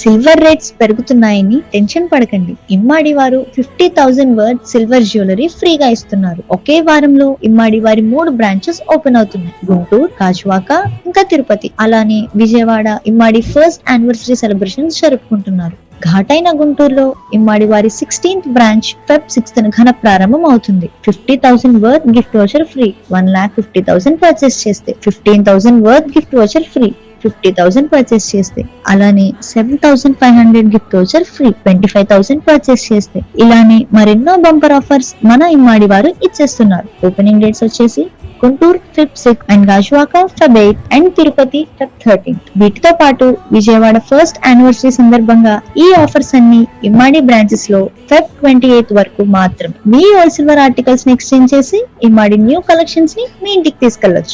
Silver rates పెరుగుతున్నాయని tension పడకండి. ఇమ్మాడి వారు 50,000 వర్త్ సిల్వర్ జ్యువెలరీ ఫ్రీగా ఇస్తున్నారు. ఒకే వారంలో ఇమ్మాడి వారి 3 బ్రాంచెస్ ఓపెన్ అవుతున్నాయి. గుంటూరు, గాజువాక, ఇంకా తిరుపతి. అలానే విజయవాడ ఇమ్మాడి ఫస్ట్ యానివర్సరీ సెలబ్రేషన్స్ జరుపుకుంటున్నారు. ఘాటైన గుంటూరులో ఇమ్మాడి వారి 16th బ్రాంచ్ ఫెబ్ 6th ఘన ప్రారంభం అవుతుంది. 50,000 worth gift voucher free. 1,50,000 purchase చేస్తే 15,000 worth gift voucher free. 50,000 purchase చేస్తే అలానే 7,500 గిఫ్ట్ వోచర్ ఫ్రీ. 25,000 పర్చేస్ చేస్తే ఇలానే మరెన్నో బంపర్ ఆఫర్స్ మన ఇమ్మాడి వారు ఇచ్చేస్తున్నారు. ఓపెనింగ్ డేట్స్ వచ్చేసి Guntur Feb 6 and Gajuwaka Feb 8 and Tirupati Feb 13. వీటితో పాటు విజయవాడ ఫస్ట్ యానివర్సరీ సందర్భంగా ఈ ఆఫర్స్ అన్ని ఇమ్మాడి బ్రాంచెస్ లో Feb 28 వరకు మాత్రమే. మీ ఓల్డ్ సిల్వర్ ఆర్టికల్స్ ని ఎక్స్చేంజ్ చేసి ఇమ్మాడి న్యూ కలెక్షన్స్ ని మీ ఇంటికి తీసుకెళ్లొచ్చు.